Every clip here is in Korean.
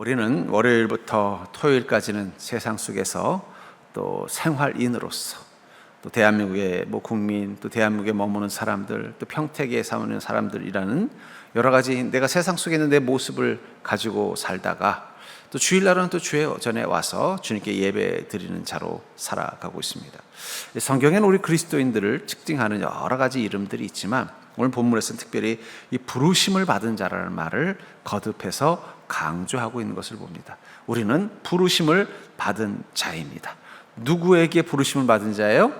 우리는 월요일부터 토요일까지는 세상 속에서 또 생활인으로서 또 대한민국의 국민, 또 대한민국에 머무는 사람들, 또 평택에 사는 사람들이라는 여러 가지 내가 세상 속에 있는 내 모습을 가지고 살다가 또 주일날은 또 주의 전에 와서 주님께 예배 드리는 자로 살아가고 있습니다. 성경에는 우리 그리스도인들을 특징하는 여러 가지 이름들이 있지만 오늘 본문에서는 특별히 이 부르심을 받은 자라는 말을 거듭해서 강조하고 있는 것을 봅니다. 우리는 부르심을 받은 자입니다. 누구에게 부르심을 받은 자예요?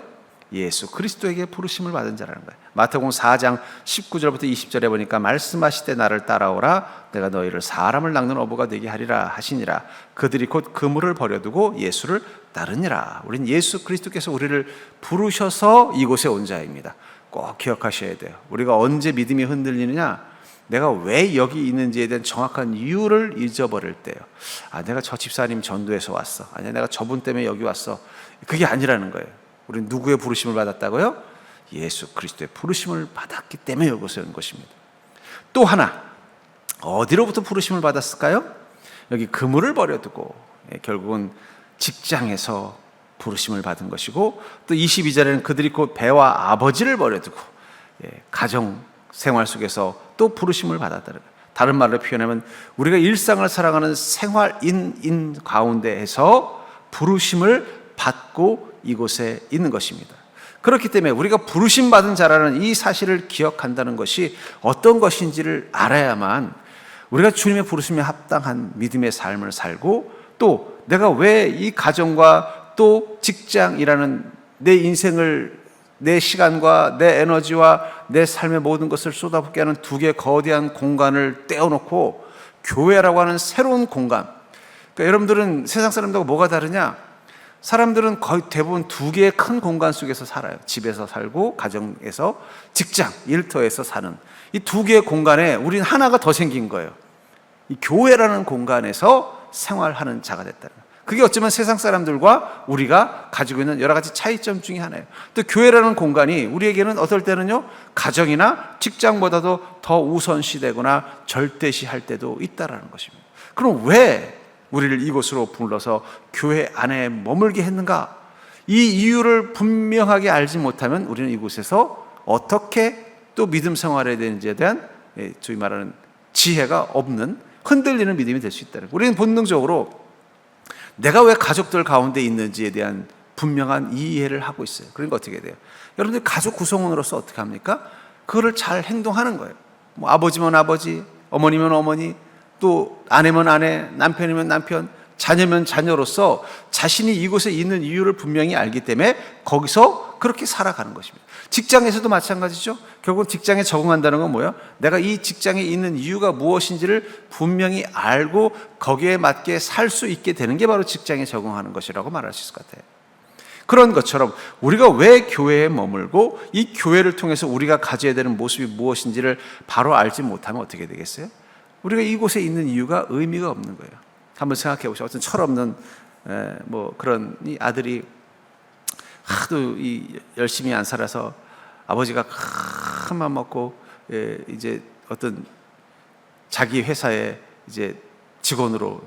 예수 그리스도에게 부르심을 받은 자라는 거예요. 마태복음 4장 19절부터 20절에 보니까 말씀하시되 나를 따라오라 내가 너희를 사람을 낚는 어부가 되게 하리라 하시니라. 그들이 곧 그물을 버려두고 예수를 따르니라. 우린 예수 그리스도께서 우리를 부르셔서 이곳에 온 자입니다. 꼭 기억하셔야 돼요. 우리가 언제 믿음이 흔들리느냐? 내가 왜 여기 있는지에 대한 정확한 이유를 잊어버릴 때요. 내가 저 집사님 전도에서 왔어. 아니야, 내가 저분 때문에 여기 왔어. 그게 아니라는 거예요. 우리는 누구의 부르심을 받았다고요? 예수 그리스도의 부르심을 받았기 때문에 여기서 온 것입니다. 또 하나, 어디로부터 부르심을 받았을까요? 여기 그물을 버려두고 결국은 직장에서 부르심을 받은 것이고, 또 22절에는 그들이 곧 배와 아버지를 버려두고 가정 생활 속에서 또 부르심을 받았다는 거예요. 다른 말로 표현하면 우리가 일상을 살아가는 생활인 가운데에서 부르심을 받고 이곳에 있는 것입니다. 그렇기 때문에 우리가 부르심 받은 자라는 이 사실을 기억한다는 것이 어떤 것인지를 알아야만 우리가 주님의 부르심에 합당한 믿음의 삶을 살고, 또 내가 왜 이 가정과 또 직장이라는 내 인생을, 내 시간과 내 에너지와 내 삶의 모든 것을 쏟아붓게 하는 두 개의 거대한 공간을 떼어놓고 교회라고 하는 새로운 공간. 그러니까 여러분들은 세상 사람들하고 뭐가 다르냐? 사람들은 거의 대부분 두 개의 큰 공간 속에서 살아요. 집에서 살고 가정에서, 직장, 일터에서 사는 이 두 개의 공간에 우리는 하나가 더 생긴 거예요. 이 교회라는 공간에서 생활하는 자가 됐다는 거예요. 그게 어쩌면 세상 사람들과 우리가 가지고 있는 여러 가지 차이점 중에 하나예요. 또 교회라는 공간이 우리에게는 어떨 때는요, 가정이나 직장보다도 더 우선시되거나 절대시할 때도 있다라는 것입니다. 그럼 왜 우리를 이곳으로 불러서 교회 안에 머물게 했는가? 이 이유를 분명하게 알지 못하면 우리는 이곳에서 어떻게 또 믿음 생활해야 되는지에 대한 저희 말하는 지혜가 없는 흔들리는 믿음이 될 수 있다는 거예요. 우리는 본능적으로 내가 왜 가족들 가운데 있는지에 대한 분명한 이해를 하고 있어요. 그러니까 어떻게 돼요? 여러분들 가족 구성원으로서 어떻게 합니까? 그거를 잘 행동하는 거예요. 아버지면 아버지, 어머니면 어머니, 또 아내면 아내, 남편이면 남편, 자녀면 자녀로서 자신이 이곳에 있는 이유를 분명히 알기 때문에 거기서 그렇게 살아가는 것입니다. 직장에서도 마찬가지죠. 결국 직장에 적응한다는 건 뭐예요? 내가 이 직장에 있는 이유가 무엇인지를 분명히 알고 거기에 맞게 살 수 있게 되는 게 바로 직장에 적응하는 것이라고 말할 수 있을 것 같아요. 그런 것처럼 우리가 왜 교회에 머물고 이 교회를 통해서 우리가 가져야 되는 모습이 무엇인지를 바로 알지 못하면 어떻게 되겠어요? 우리가 이곳에 있는 이유가 의미가 없는 거예요. 한번 생각해 보세요. 어떤 철없는 그런 이 아들이 하도 열심히 안 살아서 아버지가 큰 맘 먹고 이제 어떤 자기 회사에 이제 직원으로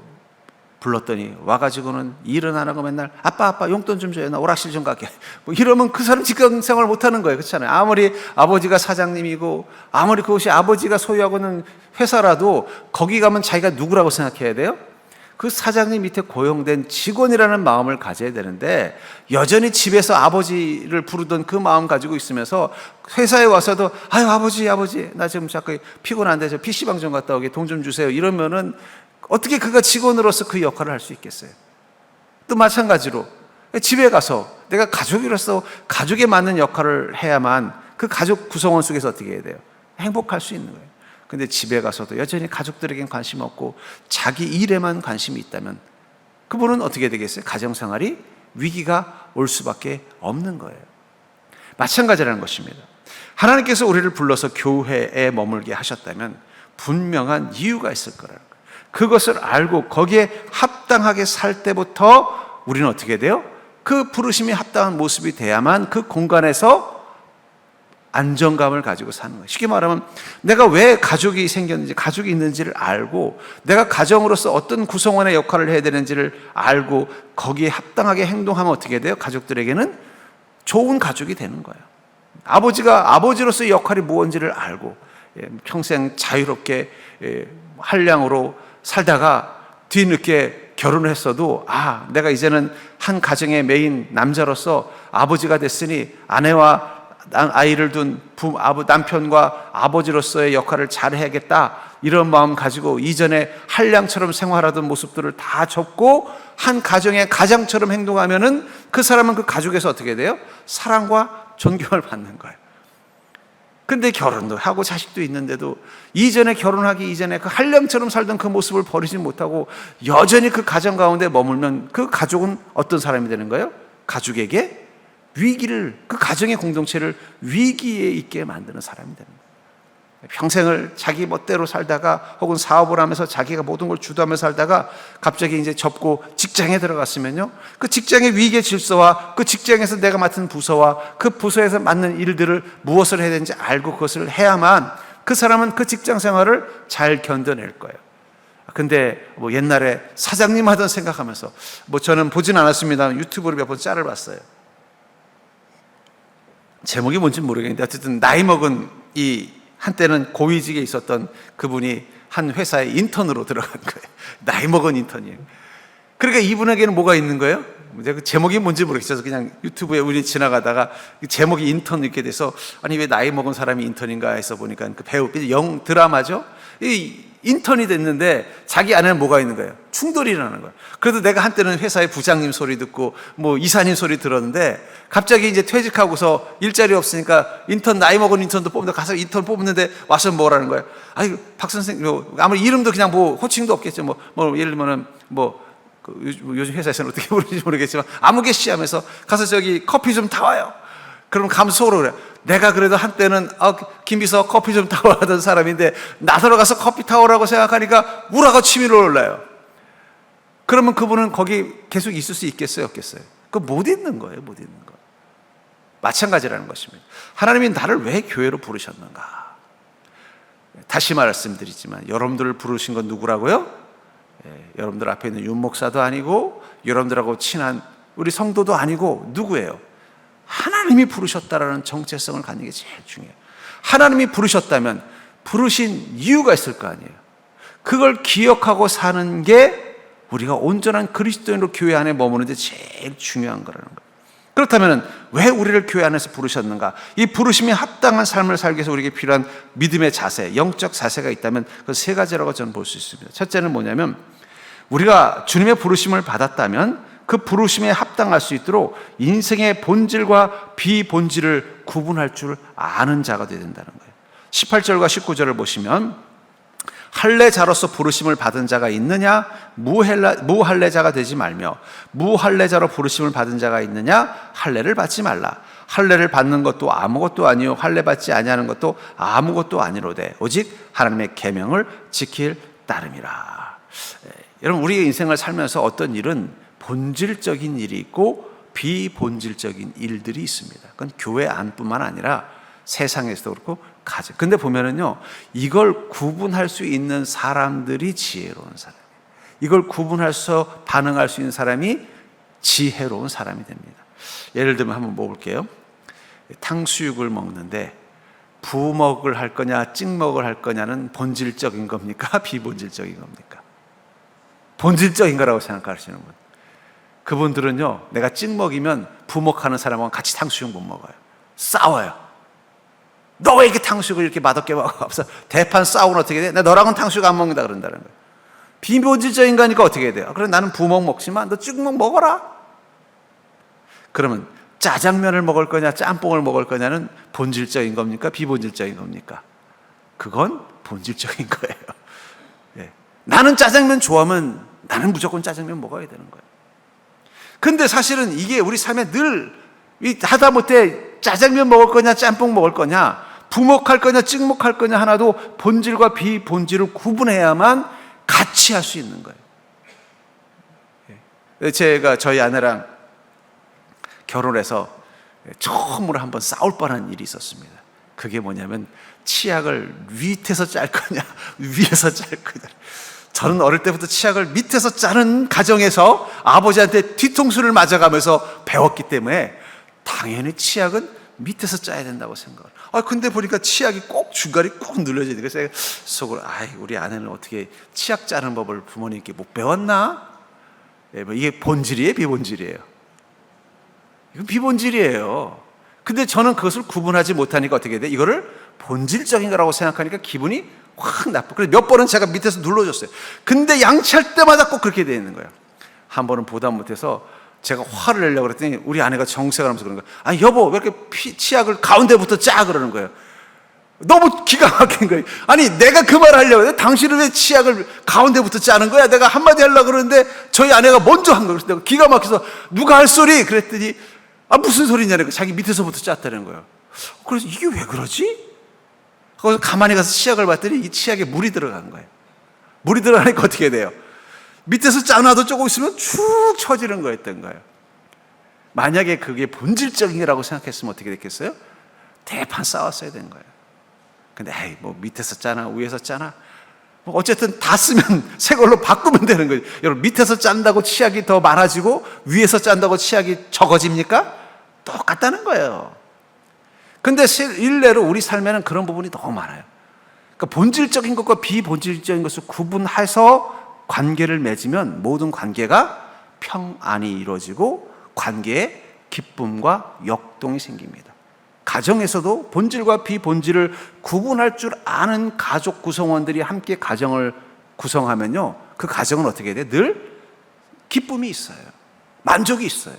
불렀더니 와가지고는 일은 안 하고 맨날 아빠 용돈 좀 줘요, 나 오락실 좀 가게, 이러면 그 사람 직장 생활 못 하는 거예요. 그렇잖아요. 아무리 아버지가 사장님이고 아무리 그것이 아버지가 소유하고 있는 회사라도 거기 가면 자기가 누구라고 생각해야 돼요? 그 사장님 밑에 고용된 직원이라는 마음을 가져야 되는데, 여전히 집에서 아버지를 부르던 그 마음 가지고 있으면서 회사에 와서도 아유 아버지 나 지금 자꾸 피곤한데 저 PC방 좀 갔다 오게 돈 좀 주세요, 이러면은 어떻게 그가 직원으로서 그 역할을 할 수 있겠어요? 또 마찬가지로 집에 가서 내가 가족으로서 가족에 맞는 역할을 해야만 그 가족 구성원 속에서 어떻게 해야 돼요? 행복할 수 있는 거예요. 근데 집에 가서도 여전히 가족들에겐 관심 없고 자기 일에만 관심이 있다면 그분은 어떻게 되겠어요? 가정생활이 위기가 올 수밖에 없는 거예요. 마찬가지라는 것입니다. 하나님께서 우리를 불러서 교회에 머물게 하셨다면 분명한 이유가 있을 거라는 거예요. 그것을 알고 거기에 합당하게 살 때부터 우리는 어떻게 돼요? 그 부르심이 합당한 모습이 돼야만 그 공간에서 안정감을 가지고 사는 거예요. 쉽게 말하면 내가 왜 가족이 생겼는지, 가족이 있는지를 알고, 내가 가정으로서 어떤 구성원의 역할을 해야 되는지를 알고 거기에 합당하게 행동하면 어떻게 돼요? 가족들에게는 좋은 가족이 되는 거예요. 아버지가 아버지로서의 역할이 무엇인지를 알고 평생 자유롭게 한량으로 살다가 뒤늦게 결혼을 했어도 내가 이제는 한 가정의 메인 남자로서 아버지가 됐으니 아내와 아이를 둔 남편과 아버지로서의 역할을 잘해야겠다, 이런 마음 가지고 이전에 한량처럼 생활하던 모습들을 다 접고 한 가정의 가장처럼 행동하면은 그 사람은 그 가족에서 어떻게 돼요? 사랑과 존경을 받는 거예요. 근데 결혼도 하고 자식도 있는데도 이전에 결혼하기 이전에 그 한량처럼 살던 그 모습을 버리지 못하고 여전히 그 가정 가운데 머물면 그 가족은 어떤 사람이 되는 거예요? 가족에게 위기를, 그 가정의 공동체를 위기에 있게 만드는 사람이 되는 거예요. 평생을 자기 멋대로 살다가 혹은 사업을 하면서 자기가 모든 걸 주도하며 살다가 갑자기 이제 접고 직장에 들어갔으면요, 그 직장의 위계 질서와 그 직장에서 내가 맡은 부서와 그 부서에서 맡는 일들을 무엇을 해야 되는지 알고 그것을 해야만 그 사람은 그 직장 생활을 잘 견뎌낼 거예요. 근데 뭐 옛날에 사장님 하던 생각하면서, 저는 보진 않았습니다. 유튜브로 몇 번 짤을 봤어요. 제목이 뭔지 모르겠는데 어쨌든 나이 먹은 한때는 고위직에 있었던 그분이 한 회사에 인턴으로 들어간 거예요. 나이 먹은 인턴이에요. 그러니까 이분에게는 뭐가 있는 거예요? 그 제목이 뭔지 모르겠어서 그냥 유튜브에 우리 지나가다가 제목이 인턴 이렇게 돼서, 아니 왜 나이 먹은 사람이 인턴인가 해서 보니까 그 배우, 영 드라마죠. 이 인턴이 됐는데 자기 안에는 뭐가 있는 거예요? 충돌이 일어나는 거예요. 그래도 내가 한때는 회사의 부장님 소리 듣고 이사님 소리 들었는데 갑자기 이제 퇴직하고서 일자리 없으니까 인턴, 나이 먹은 인턴도 뽑는다, 가서 인턴 뽑는데 와서 뭐라는 거예요? 아니 박 선생님, 아무리 이름도 그냥 호칭도 없겠죠. 예를 들면은 요즘 회사에서는 어떻게 부르는지 모르겠지만 아무개 씨 하면서 가서 저기 커피 좀 타와요. 그럼 감속으로 그래. 내가 그래도 한때는 김비서 커피 좀 타오라 하던 사람인데 나더러 가서 커피 타오라고 생각하니까 우라가 치밀어 올라요. 그러면 그분은 거기 계속 있을 수 있겠어요, 없겠어요? 그거 못 있는 거예요, 못 있는 거. 마찬가지라는 것입니다. 하나님이 나를 왜 교회로 부르셨는가? 다시 말씀드리지만 여러분들을 부르신 건 누구라고요? 여러분들 앞에 있는 윤 목사도 아니고 여러분들하고 친한 우리 성도도 아니고 누구예요? 하나님이 부르셨다라는 정체성을 갖는 게 제일 중요해요. 하나님이 부르셨다면 부르신 이유가 있을 거 아니에요. 그걸 기억하고 사는 게 우리가 온전한 그리스도인으로 교회 안에 머무는데 제일 중요한 거라는 거예요. 그렇다면 왜 우리를 교회 안에서 부르셨는가? 이 부르심에 합당한 삶을 살기 위해서 우리에게 필요한 믿음의 자세, 영적 자세가 있다면 그 세 가지라고 저는 볼 수 있습니다. 첫째는 뭐냐면, 우리가 주님의 부르심을 받았다면 그 부르심에 합당할 수 있도록 인생의 본질과 비본질을 구분할 줄 아는 자가 되어야 된다는 거예요. 18절과 19절을 보시면, 할례자로서 부르심을 받은 자가 있느냐, 무할례자가 되지 말며, 무할례자로 부르심을 받은 자가 있느냐, 할례를 받지 말라. 할례를 받는 것도 아무것도 아니요 할례 받지 아니하는 것도 아무것도 아니로되 오직 하나님의 계명을 지킬 따름이라. 여러분, 우리의 인생을 살면서 어떤 일은 본질적인 일이 있고 비본질적인 일들이 있습니다. 그건 교회 안뿐만 아니라 세상에서도 그렇고 가정. 근데 보면은요, 이걸 구분할 수 있는 사람들이 지혜로운 사람이에요. 이걸 구분해서 반응할 수 있는 사람이 지혜로운 사람이 됩니다. 예를 들면 한번 먹어볼게요. 탕수육을 먹는데 부먹을 할 거냐 찍먹을 할 거냐는 본질적인 겁니까? 비본질적인 겁니까? 본질적인 거라고 생각하시는 분, 그분들은요, 내가 찍먹이면 부먹하는 사람하고 같이 탕수육 못 먹어요. 싸워요. 너 왜 이렇게 탕수육을 이렇게 맛없게 먹어? 대판 싸우면 어떻게 돼? 나 너랑은 탕수육 안 먹는다 그런다는 거예요. 비본질적인 거니까 어떻게 해야 돼요? 그래, 나는 부먹 먹지만 너 찍먹 먹어라. 그러면 짜장면을 먹을 거냐 짬뽕을 먹을 거냐는 본질적인 겁니까? 비본질적인 겁니까? 그건 본질적인 거예요. 예. 나는 짜장면 좋아하면 나는 무조건 짜장면 먹어야 되는 거예요. 근데 사실은 이게 우리 삶에 늘 하다못해 짜장면 먹을 거냐 짬뽕 먹을 거냐, 부먹할 거냐 찍먹할 거냐 하나도 본질과 비본질을 구분해야만 같이 할 수 있는 거예요. 제가 저희 아내랑 결혼해서 처음으로 한번 싸울 뻔한 일이 있었습니다. 그게 뭐냐면 치약을 밑에서 짤 거냐 위에서 짤 거냐. 저는 어릴 때부터 치약을 밑에서 짜는 가정에서 아버지한테 뒤통수를 맞아가면서 배웠기 때문에 당연히 치약은 밑에서 짜야 된다고 생각을. 근데 보니까 치약이 꼭 중간에 꼭 눌러져야 돼. 그래서 제가 속으로 우리 아내는 어떻게 치약 짜는 법을 부모님께 못 배웠나? 이게 본질이에요, 비본질이에요? 이건 비본질이에요. 근데 저는 그것을 구분하지 못하니까 어떻게 돼? 이거를 본질적인 거라고 생각하니까 기분이 확 나빠. 그래서 몇 번은 제가 밑에서 눌러줬어요. 근데 양치할 때마다 꼭 그렇게 되어 있는 거예요. 한 번은 보다 못해서 제가 화를 내려고 그랬더니 우리 아내가 정색을 하면서 그러는 거예요. 여보, 왜 이렇게 치약을 가운데부터 짜? 그러는 거예요. 너무 기가 막힌 거예요. 아니, 내가 그 말을 하려고 했는데 당신은 왜 치약을 가운데부터 짜는 거야? 내가 한마디 하려고 그러는데 저희 아내가 먼저 한 거예요. 그래서 내가 기가 막혀서 누가 할 소리? 그랬더니 무슨 소리냐니까 자기 밑에서부터 짰다는 거예요. 그래서 이게 왜 그러지? 거기서 가만히 가서 치약을 봤더니 이 치약에 물이 들어간 거예요. 물이 들어가니까 어떻게 돼요? 밑에서 짜놔도 조금 있으면 축 처지는 거였던 거예요. 만약에 그게 본질적인 거라고 생각했으면 어떻게 됐겠어요? 대판 싸웠어야 되는 거예요. 근데 뭐 밑에서 짜나 위에서 짜나 뭐 어쨌든 다 쓰면 새 걸로 바꾸면 되는 거예요. 여러분, 밑에서 짠다고 치약이 더 많아지고 위에서 짠다고 치약이 적어집니까? 똑같다는 거예요. 근데 일례로 우리 삶에는 그런 부분이 너무 많아요. 그러니까 본질적인 것과 비본질적인 것을 구분해서 관계를 맺으면 모든 관계가 평안이 이루어지고 관계에 기쁨과 역동이 생깁니다. 가정에서도 본질과 비본질을 구분할 줄 아는 가족 구성원들이 함께 가정을 구성하면요, 그 가정은 어떻게 돼요? 늘 기쁨이 있어요. 만족이 있어요.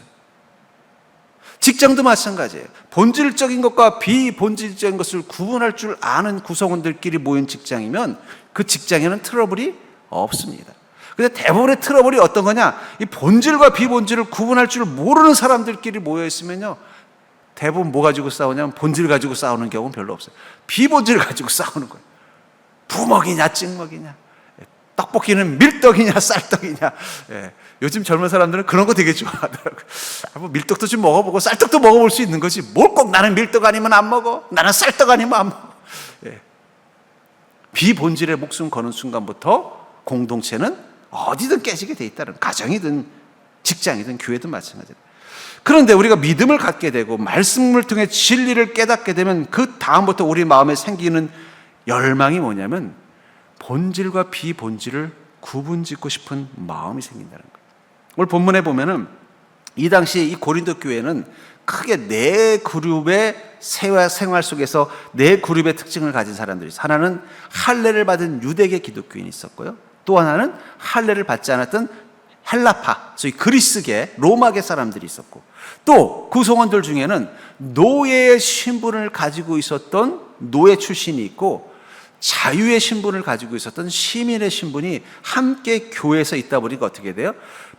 직장도 마찬가지예요. 본질적인 것과 비본질적인 것을 구분할 줄 아는 구성원들끼리 모인 직장이면 그 직장에는 트러블이 없습니다. 근데 대부분의 트러블이 어떤 거냐? 이 본질과 비본질을 구분할 줄 모르는 사람들끼리 모여 있으면요, 대부분 뭐 가지고 싸우냐면 본질 가지고 싸우는 경우는 별로 없어요. 비본질 가지고 싸우는 거예요. 부먹이냐 찍먹이냐, 떡볶이는 밀떡이냐 쌀떡이냐. 요즘 젊은 사람들은 그런 거 되게 좋아하더라고요. 뭐 밀떡도 좀 먹어보고 쌀떡도 먹어볼 수 있는 거지 뭘 꼭 나는 밀떡 아니면 안 먹어, 나는 쌀떡 아니면 안 먹어. 비본질에 목숨 거는 순간부터 공동체는 어디든 깨지게 돼 있다는, 가정이든 직장이든 교회든 마찬가지예요. 그런데 우리가 믿음을 갖게 되고 말씀을 통해 진리를 깨닫게 되면 그 다음부터 우리 마음에 생기는 열망이 뭐냐면 본질과 비본질을 구분짓고 싶은 마음이 생긴다는 거예요. 오늘 본문에 보면은 이 당시 이 고린도 교회는 크게 네 그룹의 생활 속에서 네 그룹의 특징을 가진 사람들이 있어요. 하나는 할례를 받은 유대계 기독교인이 있었고요. 또 하나는 할례를 받지 않았던 헬라파, 소위 그리스계, 로마계 사람들이 있었고, 또 구성원들 중에는 노예의 신분을 가지고 있었던 노예 출신이 있고 자유의 신분을 가지고 있었던 시민의 신분이 함께 교회에서 있다 보니까 어떻게 돼요?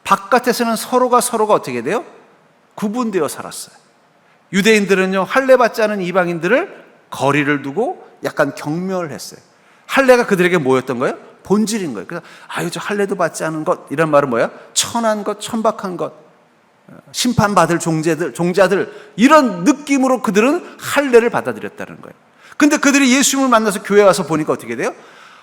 바깥에서는 서로가 어떻게 돼요? 구분되어 살았어요. 유대인들은요, 할례 받지 않은 이방인들을 거리를 두고 약간 경멸을 했어요. 할례가 그들에게 뭐였던 거예요? 본질인 거예요. 그래서 저 할례도 받지 않은 것, 이런 말은 뭐야? 천한 것, 천박한 것, 심판받을 종자들, 이런 느낌으로 그들은 할례를 받아들였다는 거예요. 근데 그들이 예수님을 만나서 교회 와서 보니까 어떻게 돼요?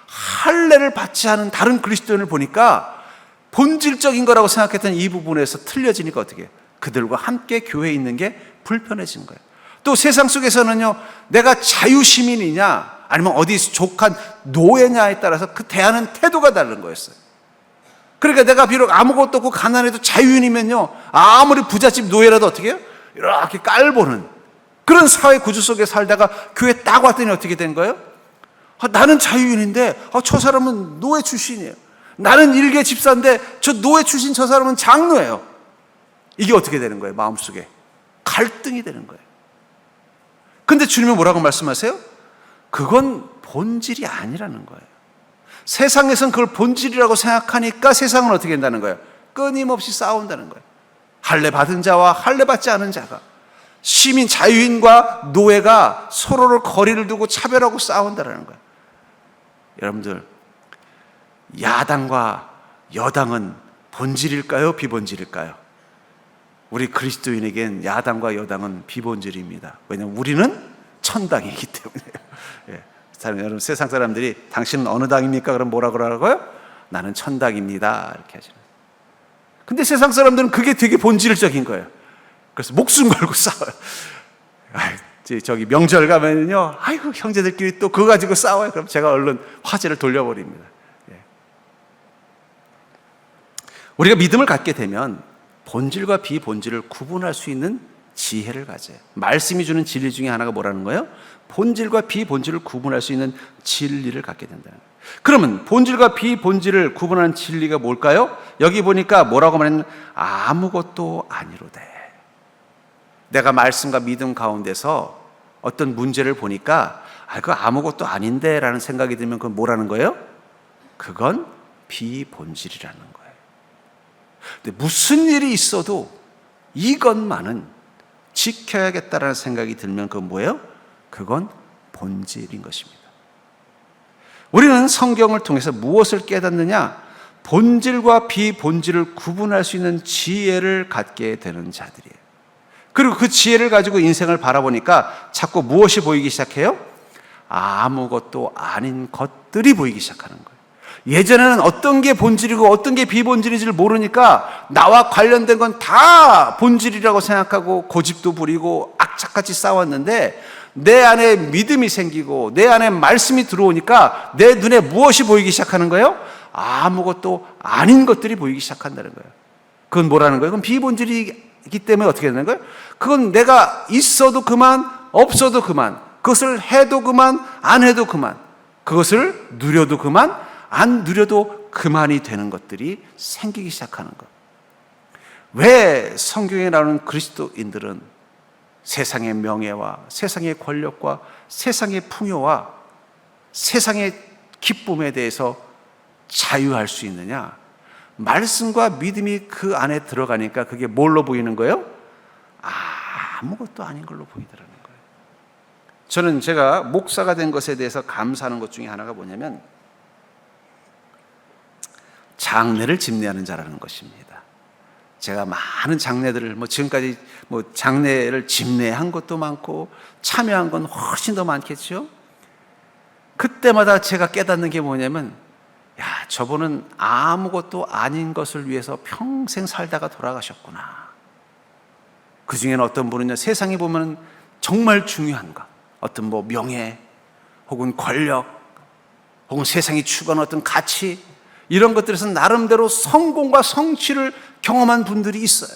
할례를 받지 않은 다른 그리스도인을 보니까 본질적인 거라고 생각했던 이 부분에서 틀려지니까 어떻게 해요? 그들과 함께 교회에 있는 게 불편해진 거예요. 또 세상 속에서는요, 내가 자유시민이냐 아니면 어디 족한 노예냐에 따라서 그 대하는 태도가 다른 거였어요. 그러니까 내가 비록 아무것도 없고 가난해도 자유인이면요, 아무리 부잣집 노예라도 어떻게 해요? 이렇게 깔보는 그런 사회 구조 속에 살다가 교회 딱 왔더니 어떻게 된 거예요? 나는 자유인인데 저 사람은 노예 출신이에요. 나는 일개 집사인데 저 노예 출신 저 사람은 장로예요. 이게 어떻게 되는 거예요? 마음속에 갈등이 되는 거예요. 근데 주님은 뭐라고 말씀하세요? 그건 본질이 아니라는 거예요. 세상에선 그걸 본질이라고 생각하니까 세상은 어떻게 된다는 거예요? 끊임없이 싸운다는 거예요. 할례 받은 자와 할례 받지 않은 자가, 시민 자유인과 노예가 서로를 거리를 두고 차별하고 싸운다는 거예요. 여러분들, 야당과 여당은 본질일까요? 비본질일까요? 우리 그리스도인에겐 야당과 여당은 비본질입니다. 왜냐하면 우리는 천당이기 때문에요. 예. 여러분, 세상 사람들이 당신은 어느 당입니까? 그럼 뭐라 그러라고요? 나는 천당입니다. 이렇게 하시는. 근데 세상 사람들은 그게 되게 본질적인 거예요. 그래서 목숨 걸고 싸워요. 저기 명절 가면요, 아이고 형제들끼리 또 그거 가지고 싸워요. 그럼 제가 얼른 화제를 돌려버립니다. 예. 우리가 믿음을 갖게 되면 본질과 비본질을 구분할 수 있는 지혜를 가져요. 말씀이 주는 진리 중에 하나가 뭐라는 거예요? 본질과 비본질을 구분할 수 있는 진리를 갖게 된다는 거예요. 그러면 본질과 비본질을 구분하는 진리가 뭘까요? 여기 보니까 뭐라고 말했냐면 아무것도 아니로되. 내가 말씀과 믿음 가운데서 어떤 문제를 보니까 그거 아무것도 아닌데 라는 생각이 들면 그건 뭐라는 거예요? 그건 비본질이라는 거예요. 근데 무슨 일이 있어도 이것만은 지켜야겠다라는 생각이 들면 그건 뭐예요? 그건 본질인 것입니다. 우리는 성경을 통해서 무엇을 깨닫느냐? 본질과 비본질을 구분할 수 있는 지혜를 갖게 되는 자들이에요. 그리고 그 지혜를 가지고 인생을 바라보니까 자꾸 무엇이 보이기 시작해요? 아무것도 아닌 것들이 보이기 시작하는 거예요. 예전에는 어떤 게 본질이고 어떤 게 비본질인지를 모르니까 나와 관련된 건 다 본질이라고 생각하고 고집도 부리고 악착같이 싸웠는데, 내 안에 믿음이 생기고 내 안에 말씀이 들어오니까 내 눈에 무엇이 보이기 시작하는 거예요? 아무것도 아닌 것들이 보이기 시작한다는 거예요. 그건 뭐라는 거예요? 그건 비본질이기 때문에 어떻게 되는 거예요? 그건 내가 있어도 그만, 없어도 그만, 그것을 해도 그만, 안 해도 그만, 그것을 누려도 그만, 안 누려도 그만이 되는 것들이 생기기 시작하는 것. 왜 성경에 나오는 그리스도인들은 세상의 명예와 세상의 권력과 세상의 풍요와 세상의 기쁨에 대해서 자유할 수 있느냐? 말씀과 믿음이 그 안에 들어가니까 그게 뭘로 보이는 거예요? 아무것도 아닌 걸로 보이더라는 거예요. 저는 제가 목사가 된 것에 대해서 감사하는 것 중에 하나가 뭐냐면 장례를 집례하는 자라는 것입니다. 제가 많은 장례들을 지금까지 장례를 집례한 것도 많고 참여한 건 훨씬 더 많겠죠. 그때마다 제가 깨닫는 게 뭐냐면, 저분은 아무것도 아닌 것을 위해서 평생 살다가 돌아가셨구나. 그 중에는 어떤 분은요, 세상에 보면 정말 중요한 것, 어떤 명예 혹은 권력 혹은 세상이 추구하는 어떤 가치, 이런 것들에서 나름대로 성공과 성취를 경험한 분들이 있어요.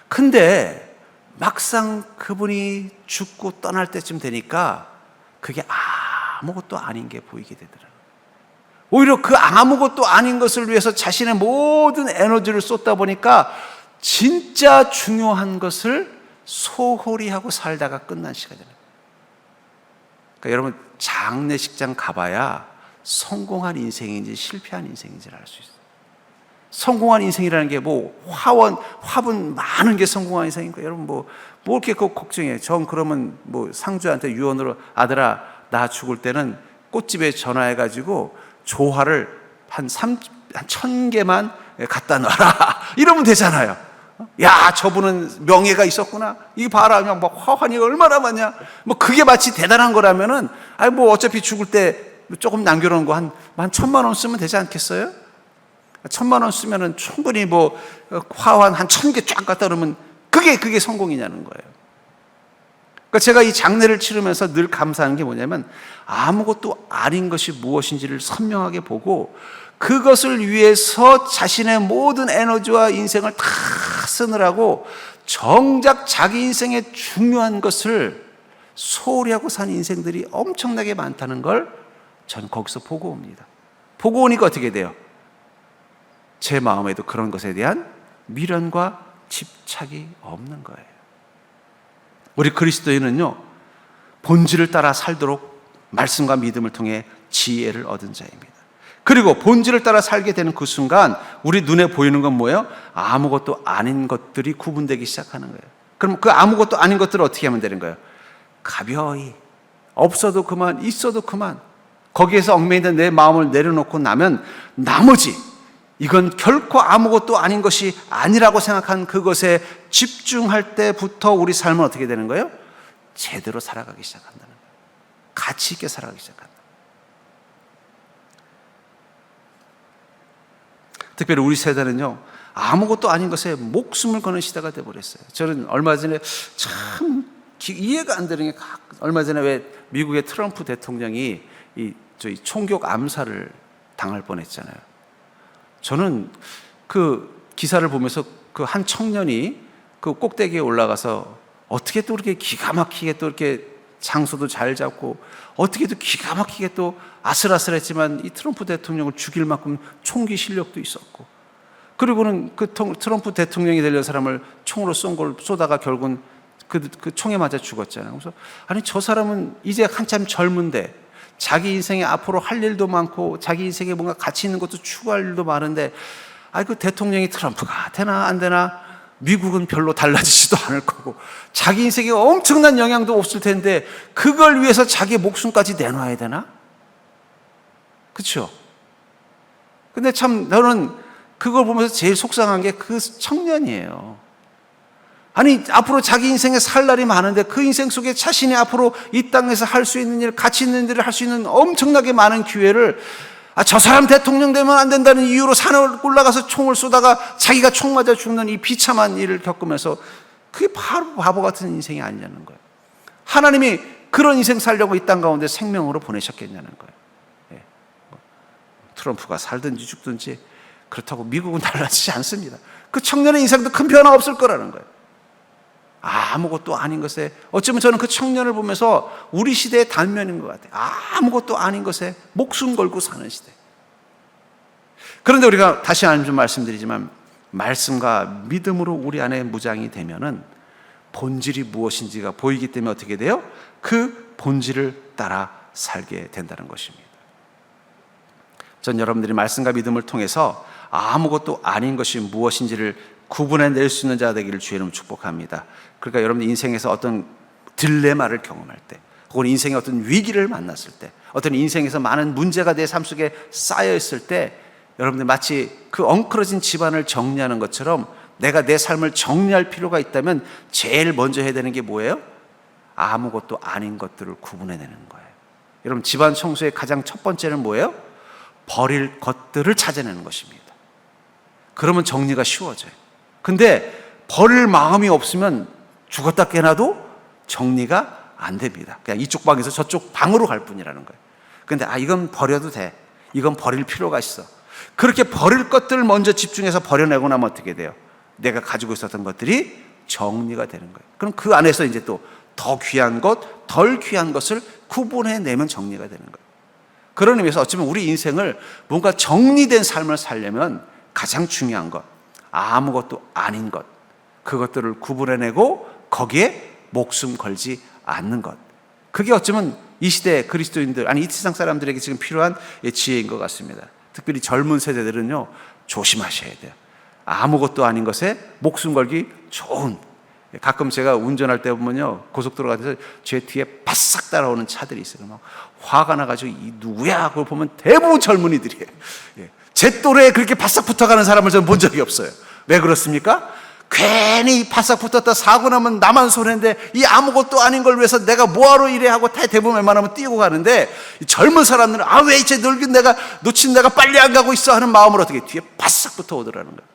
근데 막상 그분이 죽고 떠날 때쯤 되니까 그게 아무것도 아닌 게 보이게 되더라고요. 오히려 그 아무것도 아닌 것을 위해서 자신의 모든 에너지를 쏟다 보니까 진짜 중요한 것을 소홀히 하고 살다가 끝난 시간이 되는 거예요. 그러니까 여러분, 장례식장 가봐야 성공한 인생인지 실패한 인생인지를 알 수 있어요. 성공한 인생이라는 게 화분 많은 게 성공한 인생인 거예요. 여러분, 뭐 이렇게 걱정해요. 전 그러면 상주한테 유언으로, 아들아, 나 죽을 때는 꽃집에 전화해가지고 조화를 한 1,000개만 갖다 놔라. 이러면 되잖아요. 야, 저분은 명예가 있었구나. 이 봐라, 그냥 화환이가 얼마나 많냐. 그게 마치 대단한 거라면은, 어차피 죽을 때 조금 남겨놓은 거 한 1,000만 원 쓰면 되지 않겠어요? 1,000만 원 쓰면은 충분히 화환 한 1,000개 쫙 갖다 놓으면 그게 성공이냐는 거예요. 그러니까 제가 이 장례를 치르면서 늘 감사하는 게 뭐냐면, 아무것도 아닌 것이 무엇인지를 선명하게 보고 그것을 위해서 자신의 모든 에너지와 인생을 다 쓰느라고 정작 자기 인생의 중요한 것을 소홀히 하고 산 인생들이 엄청나게 많다는 걸 전 거기서 보고 옵니다. 보고 오니까 어떻게 돼요? 제 마음에도 그런 것에 대한 미련과 집착이 없는 거예요. 우리 그리스도인은요, 본질을 따라 살도록 말씀과 믿음을 통해 지혜를 얻은 자입니다. 그리고 본질을 따라 살게 되는 그 순간 우리 눈에 보이는 건 뭐예요? 아무것도 아닌 것들이 구분되기 시작하는 거예요. 그럼 그 아무것도 아닌 것들을 어떻게 하면 되는 거예요? 가벼이, 없어도 그만, 있어도 그만, 거기에서 얽매이는 내 마음을 내려놓고 나면 나머지, 이건 결코 아무것도 아닌 것이 아니라고 생각한 그것에 집중할 때부터 우리 삶은 어떻게 되는 거예요? 제대로 살아가기 시작한다는 거예요. 가치 있게 살아가기 시작한다. 특별히 우리 세대는요, 아무것도 아닌 것에 목숨을 거는 시대가 되어버렸어요. 저는 얼마 전에 참 이해가 안 되는 게, 얼마 전에 왜 미국의 트럼프 대통령이 저희 총격 암살을 당할 뻔했잖아요. 저는 그 기사를 보면서 그 한 청년이 그 꼭대기에 올라가서 어떻게 또 이렇게 기가 막히게 또 이렇게 장소도 잘 잡고 어떻게 또 기가 막히게 또 아슬아슬했지만 이 트럼프 대통령을 죽일 만큼 총기 실력도 있었고, 그리고는 그 트럼프 대통령이 되려는 사람을 총으로 쏘다가 결국은 그 총에 맞아 죽었잖아요. 그래서 아니, 저 사람은 이제 한참 젊은데 자기 인생에 앞으로 할 일도 많고 자기 인생에 뭔가 가치 있는 것도 추구할 일도 많은데, 그 대통령이 트럼프가 되나 안 되나, 미국은 별로 달라지지도 않을 거고 자기 인생에 엄청난 영향도 없을 텐데 그걸 위해서 자기 목숨까지 내놔야 되나? 그렇죠? 근데 참 저는 그걸 보면서 제일 속상한 게 그 청년이에요. 아니, 앞으로 자기 인생에 살 날이 많은데 그 인생 속에 자신이 앞으로 이 땅에서 할 수 있는 일, 가치 있는 일을 할 수 있는 엄청나게 많은 기회를, 저 사람 대통령 되면 안 된다는 이유로 산을 올라가서 총을 쏘다가 자기가 총 맞아 죽는 이 비참한 일을 겪으면서, 그게 바로 바보 같은 인생이 아니냐는 거예요. 하나님이 그런 인생 살려고 이 땅 가운데 생명으로 보내셨겠냐는 거예요. 트럼프가 살든지 죽든지 그렇다고 미국은 달라지지 않습니다. 그 청년의 인생도 큰 변화 없을 거라는 거예요. 아무것도 아닌 것에, 어쩌면 저는 그 청년을 보면서 우리 시대의 단면인 것 같아요. 아무것도 아닌 것에 목숨 걸고 사는 시대. 그런데 우리가 다시 한번 좀 말씀드리지만, 말씀과 믿음으로 우리 안에 무장이 되면은 본질이 무엇인지가 보이기 때문에 어떻게 돼요? 그 본질을 따라 살게 된다는 것입니다. 전 여러분들이 말씀과 믿음을 통해서 아무것도 아닌 것이 무엇인지를 구분해낼 수 있는 자 되기를 주의 이름으로 축복합니다. 그러니까 여러분들 인생에서 어떤 딜레마를 경험할 때, 혹은 인생의 어떤 위기를 만났을 때, 어떤 인생에서 많은 문제가 내 삶 속에 쌓여 있을 때, 여러분들 마치 그 엉클어진 집안을 정리하는 것처럼 내가 내 삶을 정리할 필요가 있다면 제일 먼저 해야 되는 게 뭐예요? 아무것도 아닌 것들을 구분해내는 거예요. 여러분, 집안 청소의 가장 첫 번째는 뭐예요? 버릴 것들을 찾아내는 것입니다. 그러면 정리가 쉬워져요. 근데 버릴 마음이 없으면 죽었다 깨나도 정리가 안 됩니다. 그냥 이쪽 방에서 저쪽 방으로 갈 뿐이라는 거예요. 근데 이건 버려도 돼. 이건 버릴 필요가 있어. 그렇게 버릴 것들을 먼저 집중해서 버려내고 나면 어떻게 돼요? 내가 가지고 있었던 것들이 정리가 되는 거예요. 그럼 그 안에서 이제 또 더 귀한 것, 덜 귀한 것을 구분해내면 정리가 되는 거예요. 그런 의미에서 어쩌면 우리 인생을 뭔가 정리된 삶을 살려면 가장 중요한 것, 아무것도 아닌 것, 그것들을 구분해내고 거기에 목숨 걸지 않는 것, 그게 어쩌면 이 시대 그리스도인들, 이 세상 사람들에게 지금 필요한 지혜인 것 같습니다. 특별히 젊은 세대들은요, 조심하셔야 돼요. 아무것도 아닌 것에 목숨 걸기 좋은, 가끔 제가 운전할 때 보면요, 고속도로 가서 제 뒤에 바싹 따라오는 차들이 있어요. 막 화가 나가지고 이 누구야? 그걸 보면 대부분 젊은이들이에요. 제 또래에 그렇게 바싹 붙어가는 사람을 저는 본 적이 없어요. 왜 그렇습니까? 괜히 바싹 붙었다 사고 나면 나만 손해인데, 이 아무것도 아닌 걸 위해서 내가 뭐하러 이래 하고 대부분 웬만하면 뛰고 가는데, 젊은 사람들은 왜 이제 늙은 내가 놓친 내가 빨리 안 가고 있어 하는 마음으로 어떻게 뒤에 바싹 붙어 오더라는 거예요.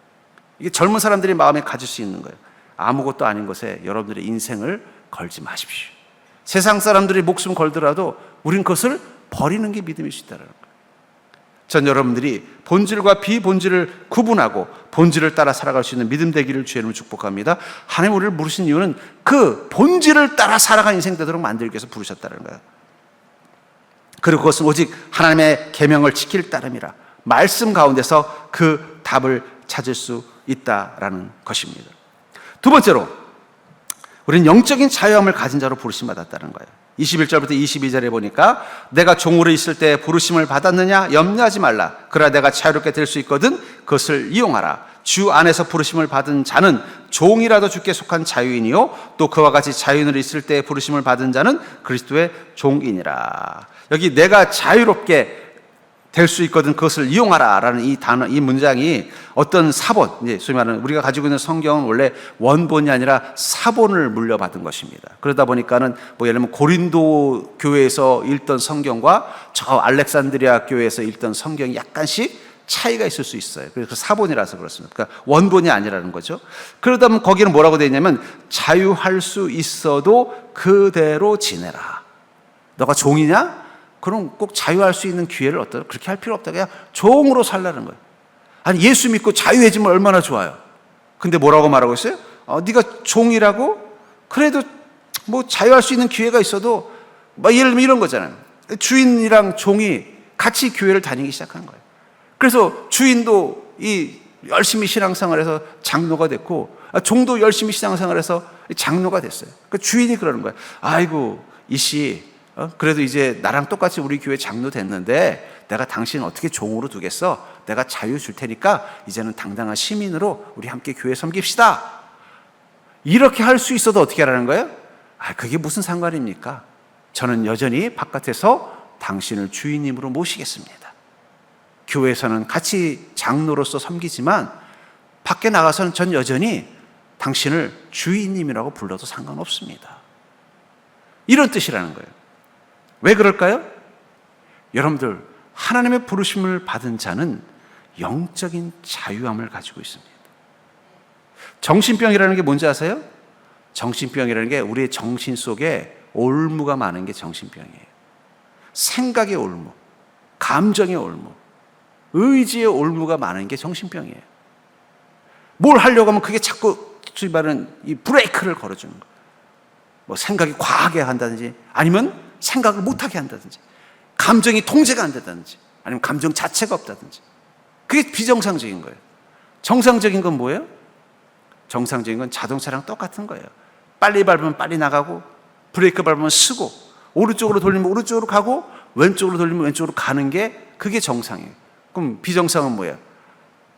이게 젊은 사람들이 마음에 가질 수 있는 거예요. 아무것도 아닌 것에 여러분들의 인생을 걸지 마십시오. 세상 사람들이 목숨 걸더라도 우린 그것을 버리는 게 믿음일 수 있다는 거예요. 전 여러분들이 본질과 비본질을 구분하고 본질을 따라 살아갈 수 있는 믿음 되기를 주의 이름으로 축복합니다. 하나님 우리를 부르신 이유는 그 본질을 따라 살아가는 인생 되도록 만들기 위해서 부르셨다는 거예요. 그리고 그것은 오직 하나님의 계명을 지킬 따름이라, 말씀 가운데서 그 답을 찾을 수 있다라는 것입니다. 두 번째로, 우리는 영적인 자유함을 가진 자로 부르심 받았다는 거예요. 21절부터 22절에 보니까, 내가 종으로 있을 때 부르심을 받았느냐? 염려하지 말라. 그러나 내가 자유롭게 될 수 있거든 그것을 이용하라. 주 안에서 부르심을 받은 자는 종이라도 주께 속한 자유인이요, 또 그와 같이 자유인으로 있을 때 부르심을 받은 자는 그리스도의 종이니라. 여기 내가 자유롭게 될 수 있거든 그것을 이용하라라는 이 단어, 이 문장이 어떤 사본, 이제 소위 말하는 우리가 가지고 있는 성경은 원래 원본이 아니라 사본을 물려받은 것입니다. 그러다 보니까는 뭐 예를 들면 고린도 교회에서 읽던 성경과 저 알렉산드리아 교회에서 읽던 성경이 약간씩 차이가 있을 수 있어요. 그래서 사본이라서 그렇습니다. 그러니까 원본이 아니라는 거죠. 그러다 보면 거기는 뭐라고 되어 있냐면 자유할 수 있어도 그대로 지내라. 너가 종이냐? 그럼 꼭 자유할 수 있는 기회를 그렇게 할 필요 없다. 그냥 종으로 살라는 거예요. 아니 예수 믿고 자유해지면 얼마나 좋아요. 근데 뭐라고 말하고 있어요? 네가 종이라고? 그래도 뭐 자유할 수 있는 기회가 있어도 막 예를 들면 이런 거잖아요. 주인이랑 종이 같이 교회를 다니기 시작한 거예요. 그래서 주인도 열심히 신앙생활해서 장로가 됐고 종도 열심히 신앙생활해서 장로가 됐어요. 그러니까 주인이 그러는 거예요. 아이고 이씨 그래도 이제 나랑 똑같이 우리 교회 장로 됐는데 내가 당신 어떻게 종으로 두겠어? 내가 자유 줄 테니까 이제는 당당한 시민으로 우리 함께 교회 섬깁시다. 이렇게 할 수 있어도 어떻게 하라는 거예요? 그게 무슨 상관입니까? 저는 여전히 바깥에서 당신을 주인님으로 모시겠습니다. 교회에서는 같이 장로로서 섬기지만 밖에 나가서는 전 여전히 당신을 주인님이라고 불러도 상관없습니다. 이런 뜻이라는 거예요. 왜 그럴까요? 여러분들, 하나님의 부르심을 받은 자는 영적인 자유함을 가지고 있습니다. 정신병이라는 게 뭔지 아세요? 정신병이라는 게 우리의 정신 속에 올무가 많은 게 정신병이에요. 생각의 올무, 감정의 올무, 의지의 올무가 많은 게 정신병이에요. 뭘 하려고 하면 그게 자꾸 소위 말하는 이 브레이크를 걸어주는 거예요. 뭐 생각이 과하게 한다든지 아니면 생각을 못하게 한다든지 감정이 통제가 안 된다든지 아니면 감정 자체가 없다든지 그게 비정상적인 거예요. 정상적인 건 뭐예요? 정상적인 건 자동차랑 똑같은 거예요. 빨리 밟으면 빨리 나가고 브레이크 밟으면 쓰고 오른쪽으로 돌리면 오른쪽으로 가고 왼쪽으로 돌리면 왼쪽으로 가는 게 그게 정상이에요. 그럼 비정상은 뭐예요?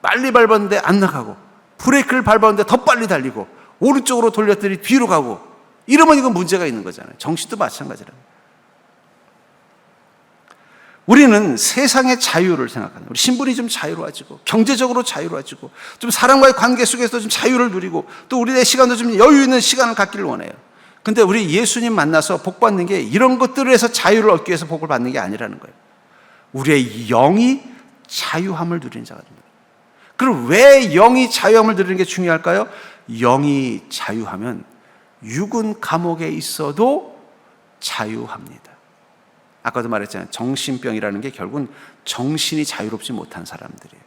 빨리 밟았는데 안 나가고 브레이크를 밟았는데 더 빨리 달리고 오른쪽으로 돌렸더니 뒤로 가고 이러면 이건 문제가 있는 거잖아요. 정신도 마찬가지라는 거예요. 우리는 세상의 자유를 생각하는 우리 신분이 좀 자유로워지고 경제적으로 자유로워지고 좀 사람과의 관계 속에서 좀 자유를 누리고 또 우리의 시간도 좀 여유 있는 시간을 갖기를 원해요. 근데 우리 예수님 만나서 복 받는 게 이런 것들을 해서 자유를 얻기 위해서 복을 받는 게 아니라는 거예요. 우리의 영이 자유함을 누리는 자가 됩니다. 그럼 왜 영이 자유함을 누리는 게 중요할까요? 영이 자유하면 육은 감옥에 있어도 자유합니다. 아까도 말했잖아요. 정신병이라는 게 결국은 정신이 자유롭지 못한 사람들이에요.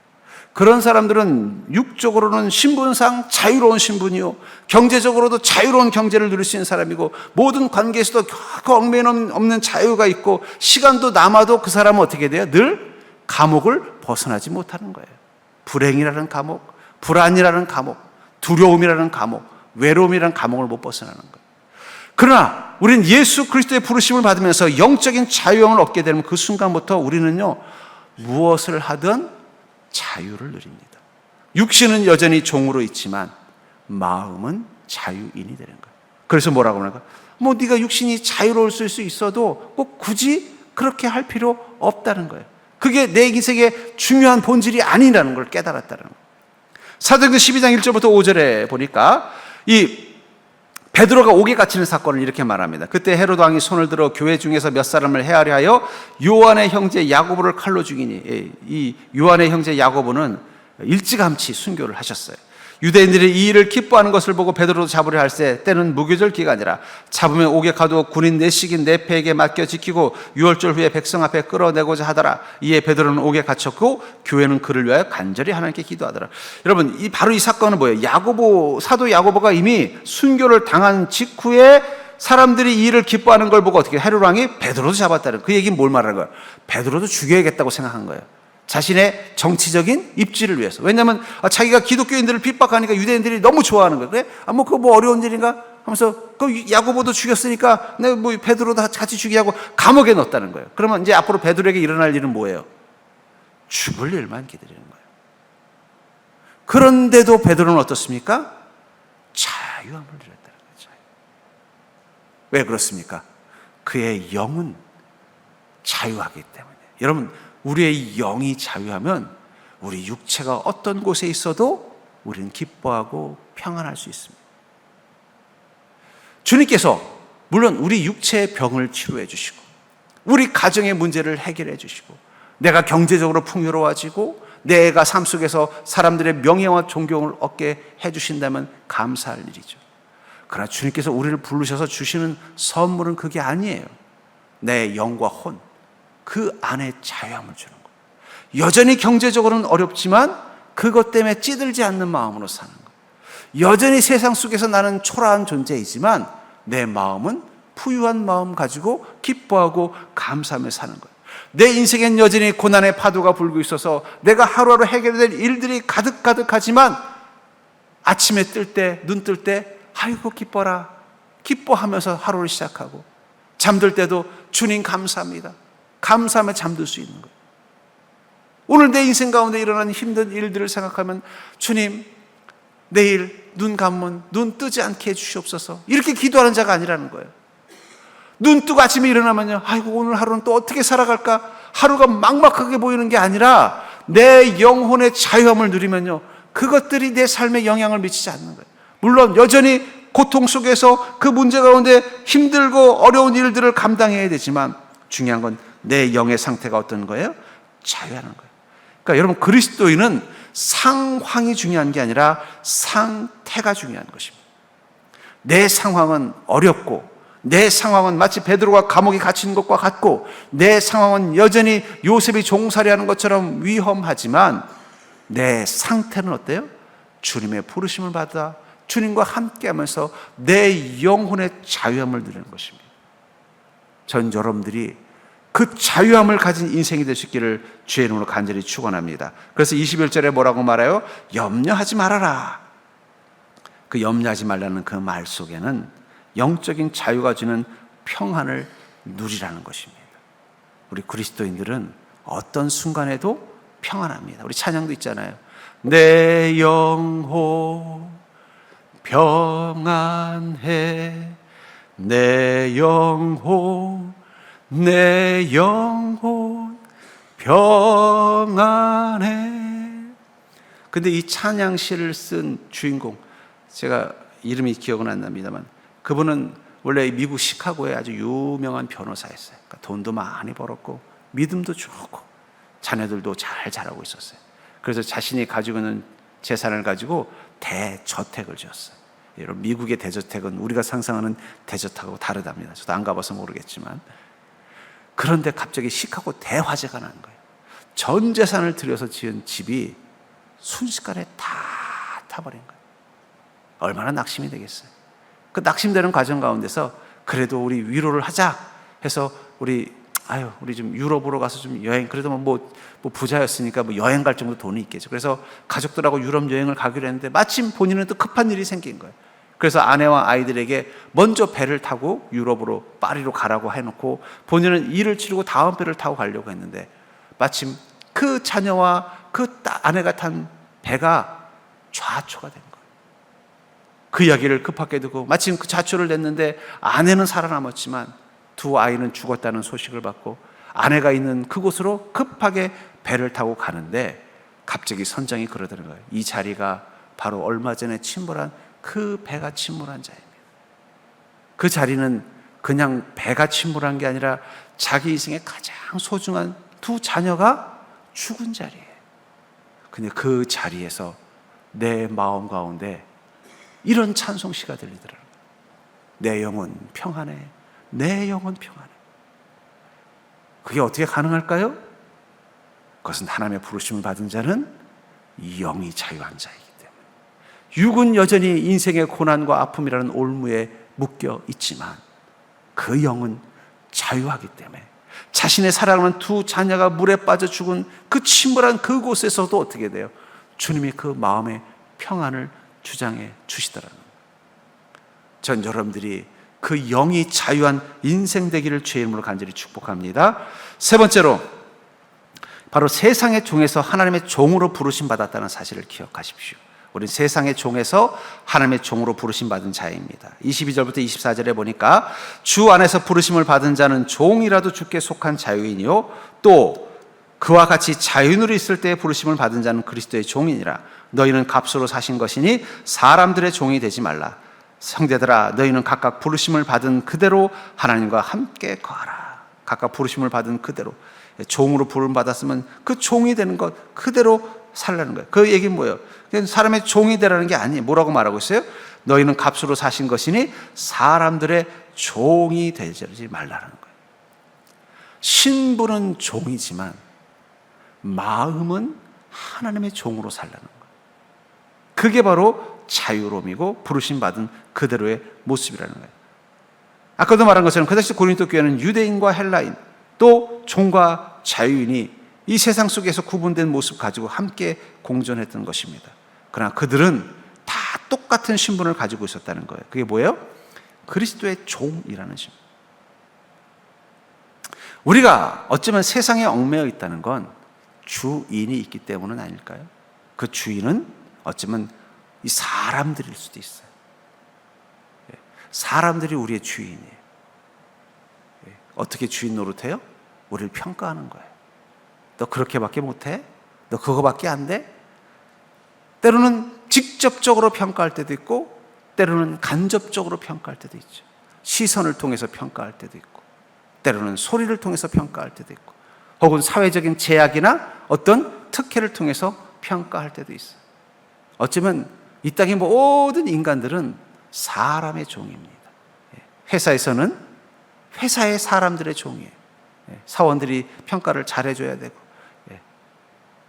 그런 사람들은 육적으로는 신분상 자유로운 신분이요, 경제적으로도 자유로운 경제를 누릴 수 있는 사람이고 모든 관계에서도 얽매임 없는 자유가 있고 시간도 남아도 그 사람은 어떻게 돼요? 늘 감옥을 벗어나지 못하는 거예요. 불행이라는 감옥, 불안이라는 감옥, 두려움이라는 감옥, 외로움이라는 감옥을 못 벗어나는 거예요. 그러나 우리는 예수 그리스도의 부르심을 받으면서 영적인 자유함을 얻게 되면 그 순간부터 우리는요 무엇을 하든 자유를 누립니다. 육신은 여전히 종으로 있지만 마음은 자유인이 되는 거예요. 그래서 뭐라고 하는가? 뭐 네가 육신이 자유로울 수 있어도 꼭 굳이 그렇게 할 필요 없다는 거예요. 그게 내 인생의 중요한 본질이 아니라는 걸 깨달았다는 거예요. 사도행전 12장 1절부터 5절에 보니까 이 베드로가 옥에 갇히는 사건을 이렇게 말합니다. 그때 헤로드 왕이 손을 들어 교회 중에서 몇 사람을 해하려 하여 요한의 형제 야고보를 칼로 죽이니, 이 요한의 형제 야고보는 일찌감치 순교를 하셨어요. 유대인들이 이 일을 기뻐하는 것을 보고 베드로도 잡으려 할세 때는 무교절 기간이라 잡으면 옥에 가두어 군인 내식인 내패에게 맡겨 지키고 유월절 후에 백성 앞에 끌어내고자 하더라. 이에 베드로는 옥에 갇혔고 교회는 그를 위하여 간절히 하나님께 기도하더라. 여러분, 바로 이 사건은 뭐예요? 사도 야고보가 이미 순교를 당한 직후에 사람들이 이 일을 기뻐하는 걸 보고 어떻게 헤롯 왕이 베드로도 잡았다는, 그 얘기는 뭘 말하는 거예요? 베드로도 죽여야겠다고 생각한 거예요. 자신의 정치적인 입지를 위해서. 왜냐하면 자기가 기독교인들을 핍박하니까 유대인들이 너무 좋아하는 거예요. 그래? 그거 뭐 어려운 일인가? 하면서 그 야고보도 죽였으니까 내가 뭐 베드로도 같이 죽이하고 감옥에 넣었다는 거예요. 그러면 이제 앞으로 베드로에게 일어날 일은 뭐예요? 죽을 일만 기다리는 거예요. 그런데도 베드로는 어떻습니까? 자유함을 누렸다는 거예요. 왜 그렇습니까? 그의 영은 자유하기 때문에. 여러분, 우리의 영이 자유하면 우리 육체가 어떤 곳에 있어도 우리는 기뻐하고 평안할 수 있습니다. 주님께서 물론 우리 육체의 병을 치료해 주시고 우리 가정의 문제를 해결해 주시고 내가 경제적으로 풍요로워지고 내가 삶 속에서 사람들의 명예와 존경을 얻게 해주신다면 감사할 일이죠. 그러나 주님께서 우리를 부르셔서 주시는 선물은 그게 아니에요. 내 영과 혼, 그 안에 자유함을 주는 거예요. 여전히 경제적으로는 어렵지만 그것 때문에 찌들지 않는 마음으로 사는 거예요. 여전히 세상 속에서 나는 초라한 존재이지만 내 마음은 부유한 마음 가지고 기뻐하고 감사하며 사는 거예요. 내 인생엔 여전히 고난의 파도가 불고 있어서 내가 하루하루 해결될 일들이 가득하지만 아침에 뜰 때, 눈 뜰 때 아이고 기뻐라 기뻐하면서 하루를 시작하고 잠들 때도 주님 감사합니다 감사하며 잠들 수 있는 거예요. 오늘 내 인생 가운데 일어난 힘든 일들을 생각하면 주님 내일 눈 감으면 눈 뜨지 않게 해주시옵소서 이렇게 기도하는 자가 아니라는 거예요. 눈 뜨고 아침에 일어나면요 아이고 오늘 하루는 또 어떻게 살아갈까 하루가 막막하게 보이는 게 아니라 내 영혼의 자유함을 누리면요 그것들이 내 삶에 영향을 미치지 않는 거예요. 물론 여전히 고통 속에서 그 문제 가운데 힘들고 어려운 일들을 감당해야 되지만 중요한 건 내 영의 상태가 어떤 거예요? 자유하는 거예요. 그러니까 여러분 그리스도인은 상황이 중요한 게 아니라 상태가 중요한 것입니다. 내 상황은 어렵고 내 상황은 마치 베드로가 감옥에 갇힌 것과 같고 내 상황은 여전히 요셉이 종살이하는 것처럼 위험하지만 내 상태는 어때요? 주님의 부르심을 받아 주님과 함께하면서 내 영혼의 자유함을 누리는 것입니다. 전 여러분들이 그 자유함을 가진 인생이 될 수 있기를 주의 이름으로 간절히 축원합니다. 그래서 21절에 뭐라고 말해요? 염려하지 말아라. 그 염려하지 말라는 그 말 속에는 영적인 자유가 주는 평안을 누리라는 것입니다. 우리 그리스도인들은 어떤 순간에도 평안합니다. 우리 찬양도 있잖아요. 내 영혼 평안해 내 영혼 평안해. 근데 이 찬양시를 쓴 주인공 제가 이름이 기억은 안 납니다만 그분은 원래 미국 시카고에 아주 유명한 변호사였어요. 그러니까 돈도 많이 벌었고 믿음도 좋고 자녀들도 잘 자라고 있었어요. 그래서 자신이 가지고 있는 재산을 가지고 대저택을 지었어요. 여러분 미국의 대저택은 우리가 상상하는 대저택하고 다르답니다. 저도 안 가봐서 모르겠지만 그런데 갑자기 시카고 대화재가 나는 거예요. 전 재산을 들여서 지은 집이 순식간에 다 타버린 거예요. 얼마나 낙심이 되겠어요. 그 낙심되는 과정 가운데서 그래도 우리 위로를 하자 해서 우리 좀 유럽으로 가서 좀 여행, 그래도 뭐 부자였으니까 뭐 여행 갈 정도 돈이 있겠죠. 그래서 가족들하고 유럽 여행을 가기로 했는데 마침 본인은 또 급한 일이 생긴 거예요. 그래서 아내와 아이들에게 먼저 배를 타고 유럽으로 파리로 가라고 해놓고 본인은 일을 치르고 다음 배를 타고 가려고 했는데 마침 그 자녀와 그 아내가 탄 배가 좌초가 된 거예요. 그 이야기를 급하게 듣고 마침 그 좌초를 냈는데 아내는 살아남았지만 두 아이는 죽었다는 소식을 받고 아내가 있는 그곳으로 급하게 배를 타고 가는데 갑자기 선장이 그러더는 거예요. 이 자리가 바로 얼마 전에 침몰한 그 배가 침몰한 자리입니다. 그 자리는 그냥 배가 침몰한 게 아니라 자기 인생의 가장 소중한 두 자녀가 죽은 자리예요. 근데 그 자리에서 내 마음 가운데 이런 찬송시가 들리더라고요. 내 영혼 평안해 내 영혼 평안해. 그게 어떻게 가능할까요? 그것은 하나님의 부르심을 받은 자는 영이 자유한 자이기 때문에. 육은 여전히 인생의 고난과 아픔이라는 올무에 묶여 있지만 그 영은 자유하기 때문에 자신의 사랑하는 두 자녀가 물에 빠져 죽은 그 침몰한 그곳에서도 어떻게 돼요? 주님이 그 마음의 평안을 주장해 주시더라고요. 전 여러분들이 그 영이 자유한 인생 되기를 주의 이름으로 간절히 축복합니다. 세 번째로 바로 세상의 종에서 하나님의 종으로 부르심 받았다는 사실을 기억하십시오. 우리는 세상의 종에서 하나님의 종으로 부르심 받은 자입니다. 22절부터 24절에 보니까 주 안에서 부르심을 받은 자는 종이라도 주께 속한 자유인이요 또 그와 같이 자유인으로 있을 때의 부르심을 받은 자는 그리스도의 종이니라. 너희는 값으로 사신 것이니 사람들의 종이 되지 말라. 형제들아, 너희는 각각 부르심을 받은 그대로 하나님과 함께 거하라. 각각 부르심을 받은 그대로, 종으로 부름 받았으면 그 종이 되는 것 그대로 살라는 거예요. 그 얘기는 뭐예요? 사람의 종이 되라는 게 아니에요. 뭐라고 말하고 있어요? 너희는 값으로 사신 것이니 사람들의 종이 되지 말라는 거예요. 신분은 종이지만 마음은 하나님의 종으로 살라는 거예요. 그게 바로 자유로움이고 부르심 받은 그대로의 모습이라는 거예요. 아까도 말한 것처럼 그 당시 고린도 교회는 유대인과 헬라인, 또 종과 자유인이 이 세상 속에서 구분된 모습 가지고 함께 공존했던 것입니다. 그러나 그들은 다 똑같은 신분을 가지고 있었다는 거예요. 그게 뭐예요? 그리스도의 종이라는 신분. 우리가 어쩌면 세상에 얽매여 있다는 건 주인이 있기 때문은 아닐까요? 그 주인은 어쩌면 이 사람들일 수도 있어요. 사람들이 우리의 주인이에요. 어떻게 주인 노릇해요? 우리를 평가하는 거예요. 너 그렇게밖에 못해? 너 그거밖에 안 돼? 때로는 직접적으로 평가할 때도 있고 때로는 간접적으로 평가할 때도 있죠. 시선을 통해서 평가할 때도 있고 때로는 소리를 통해서 평가할 때도 있고 혹은 사회적인 제약이나 어떤 특혜를 통해서 평가할 때도 있어요. 어쩌면 이 땅의 모든 인간들은 사람의 종입니다. 회사에서는 회사의 사람들의 종이에요. 사원들이 평가를 잘해줘야 되고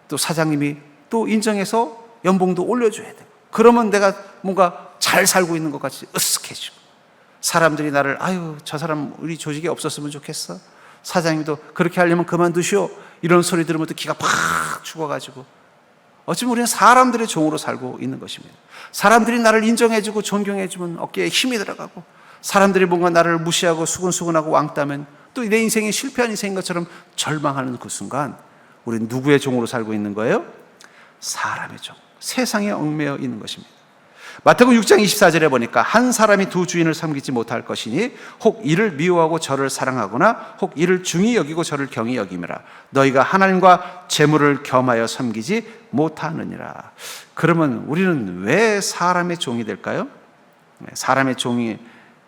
또 사장님이 또 인정해서 연봉도 올려줘야 되고 그러면 내가 뭔가 잘 살고 있는 것 같이 으쓱해지고 사람들이 나를 아유 저 사람 우리 조직에 없었으면 좋겠어. 사장님도 그렇게 하려면 그만두시오. 이런 소리 들으면 또 기가 팍 죽어가지고 어쩌면 우리는 사람들의 종으로 살고 있는 것입니다. 사람들이 나를 인정해주고 존경해주면 어깨에 힘이 들어가고 사람들이 뭔가 나를 무시하고 수근수근하고 왕따면 또 내 인생이 실패한 인생인 것처럼 절망하는 그 순간 우리는 누구의 종으로 살고 있는 거예요? 사람의 종, 세상에 얽매여 있는 것입니다. 마태복음 6장 24절에 보니까 한 사람이 두 주인을 섬기지 못할 것이니 혹 이를 미워하고 저를 사랑하거나 혹 이를 중히 여기고 저를 경히 여김이라. 너희가 하나님과 재물을 겸하여 섬기지 못하느니라. 그러면 우리는 왜 사람의 종이 될까요? 사람의 종이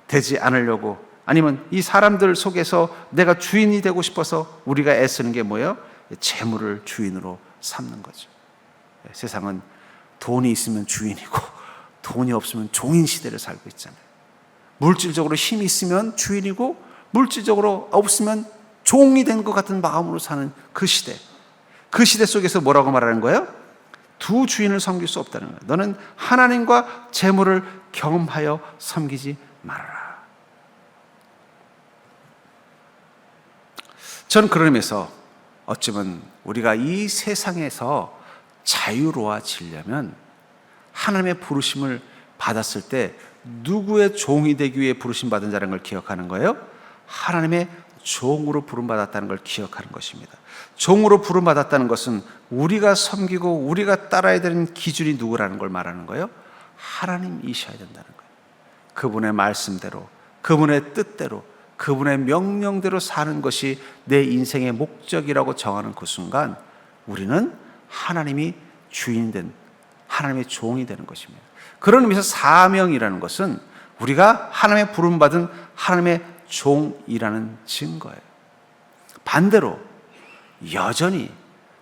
되지 않으려고 아니면 이 사람들 속에서 내가 주인이 되고 싶어서 우리가 애쓰는 게 뭐예요? 재물을 주인으로 삼는 거죠. 세상은 돈이 있으면 주인이고 돈이 없으면 종인 시대를 살고 있잖아요. 물질적으로 힘이 있으면 주인이고 물질적으로 없으면 종이 된 것 같은 마음으로 사는 그 시대. 그 시대 속에서 뭐라고 말하는 거예요? 두 주인을 섬길 수 없다는 거예요. 너는 하나님과 재물을 겸하여 섬기지 말아라. 저는 그런 의미에서 어쩌면 우리가 이 세상에서 자유로워지려면 하나님의 부르심을 받았을 때 누구의 종이 되기 위해 부르심 받은 자라는 걸 기억하는 거예요? 하나님의 종으로 부름받았다는 걸 기억하는 것입니다. 종으로 부름받았다는 것은 우리가 섬기고 우리가 따라야 되는 기준이 누구라는 걸 말하는 거예요? 하나님이셔야 된다는 거예요. 그분의 말씀대로, 그분의 뜻대로, 그분의 명령대로 사는 것이 내 인생의 목적이라고 정하는 그 순간 우리는 하나님이 주인 된 하나님의 종이 되는 것입니다. 그런 의미에서 사명이라는 것은 우리가 하나님의 부름받은 하나님의 종이라는 증거예요. 반대로 여전히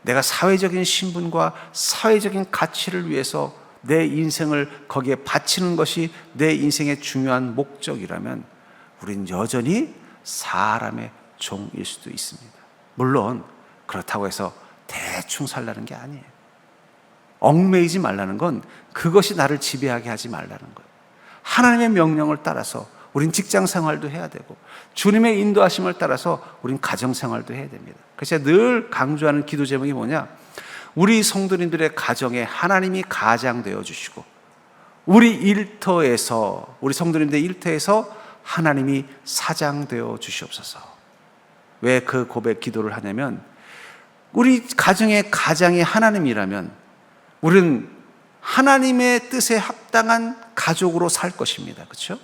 내가 사회적인 신분과 사회적인 가치를 위해서 내 인생을 거기에 바치는 것이 내 인생의 중요한 목적이라면 우린 여전히 사람의 종일 수도 있습니다. 물론 그렇다고 해서 대충 살라는 게 아니에요. 얽매이지 말라는 건 그것이 나를 지배하게 하지 말라는 거예요. 하나님의 명령을 따라서 우린 직장 생활도 해야 되고 주님의 인도하심을 따라서 우린 가정 생활도 해야 됩니다. 그래서 늘 강조하는 기도 제목이 뭐냐? 우리 성도님들의 가정에 하나님이 가장 되어 주시고 우리 일터에서 우리 성도님들의 일터에서 하나님이 사장 되어 주시옵소서. 왜 그 고백 기도를 하냐면 우리 가정의 가장이 하나님이라면 우리는 하나님의 뜻에 합당한 가족으로 살 것입니다. 그렇죠?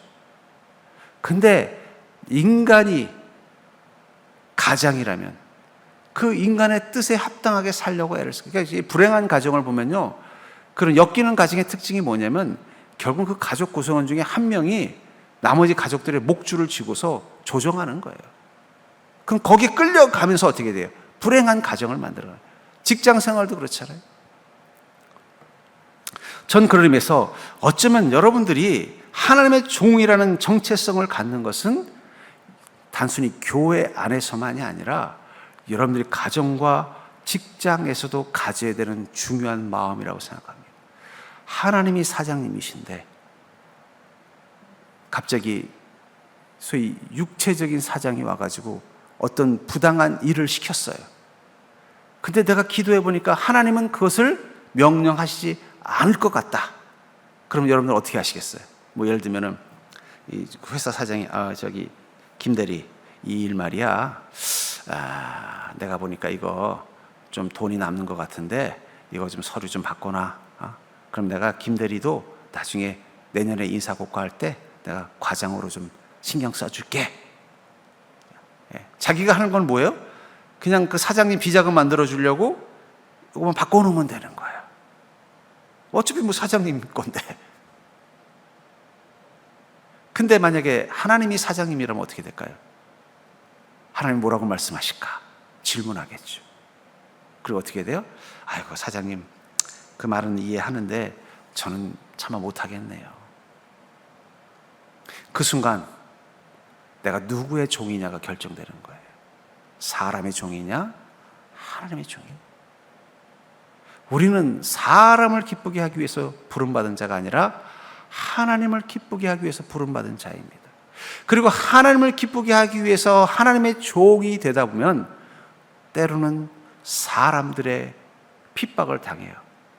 근데 인간이 가장이라면 그 인간의 뜻에 합당하게 살려고 애를 쓰고. 그러니까 이 불행한 가정을 보면요, 그런 엮이는 가정의 특징이 뭐냐면 결국 그 가족 구성원 중에 한 명이 나머지 가족들의 목줄을 쥐고서 조정하는 거예요. 그럼 거기에 끌려가면서 어떻게 돼요? 불행한 가정을 만들어요. 직장 생활도 그렇잖아요. 전 그런 의미에서 어쩌면 여러분들이 하나님의 종이라는 정체성을 갖는 것은 단순히 교회 안에서만이 아니라 여러분들이 가정과 직장에서도 가져야 되는 중요한 마음이라고 생각합니다. 하나님이 사장님이신데 갑자기 소위 육체적인 사장이 와가지고 어떤 부당한 일을 시켰어요. 근데 내가 기도해 보니까 하나님은 그것을 명령하시지 않을 것 같다. 그럼 여러분들 어떻게 하시겠어요? 뭐 예를 들면은 이 회사 사장이 김대리, 이 일 말이야, 내가 보니까 이거 좀 돈이 남는 것 같은데 이거 좀 서류 좀 바꿔놔. 그럼 내가 김대리도 나중에 내년에 인사고과할 때 내가 과장으로 좀 신경 써줄게. 자기가 하는 건 뭐예요? 그냥 그 사장님 비자금 만들어 주려고 이거만 바꿔놓으면 되는 거예요. 어차피 뭐 사장님 건데. 근데 만약에 하나님이 사장님이라면 어떻게 될까요? 하나님 뭐라고 말씀하실까? 질문하겠죠. 그리고 어떻게 돼요? 아이고 사장님 그 말은 이해하는데 저는 차마 못하겠네요. 그 순간 내가 누구의 종이냐가 결정되는 거예요. 사람의 종이냐 하나님의 종이냐. 우리는 사람을 기쁘게 하기 위해서 부름받은 자가 아니라 하나님을 기쁘게 하기 위해서 부름받은 자입니다. 그리고 하나님을 기쁘게 하기 위해서 하나님의 종이 되다 보면 때로는 사람들의 핍박을 당해요.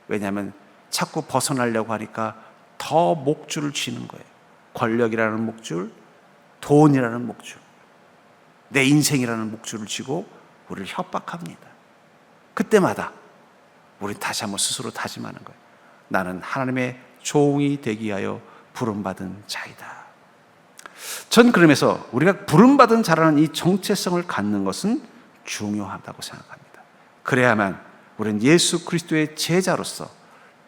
왜냐하면 자꾸 벗어나려고 하니까 더 목줄을 쥐는 거예요. 권력이라는 목줄, 돈이라는 목줄, 내 인생이라는 목줄을 쥐고 우리를 협박합니다. 그때마다 우리 다시 한번 스스로 다짐하는 거예요. 나는 하나님의 종이 되기 위하여 부름받은 자이다. 전 그러면서 우리가 부름받은 자라는 이 정체성을 갖는 것은 중요하다고 생각합니다. 그래야만 우리는 예수 그리스도의 제자로서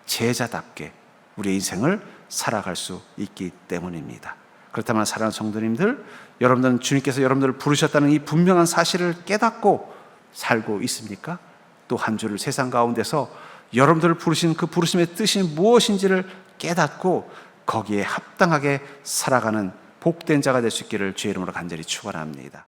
제자답게 우리의 인생을 살아갈 수 있기 때문입니다. 그렇다면 사랑하는 성도님들, 여러분들은 주님께서 여러분들을 부르셨다는 이 분명한 사실을 깨닫고 살고 있습니까? 또 한 주를 세상 가운데서 여러분들을 부르신 그 부르심의 뜻이 무엇인지를 깨닫고 거기에 합당하게 살아가는 복된 자가 될 수 있기를 주의 이름으로 간절히 축원합니다.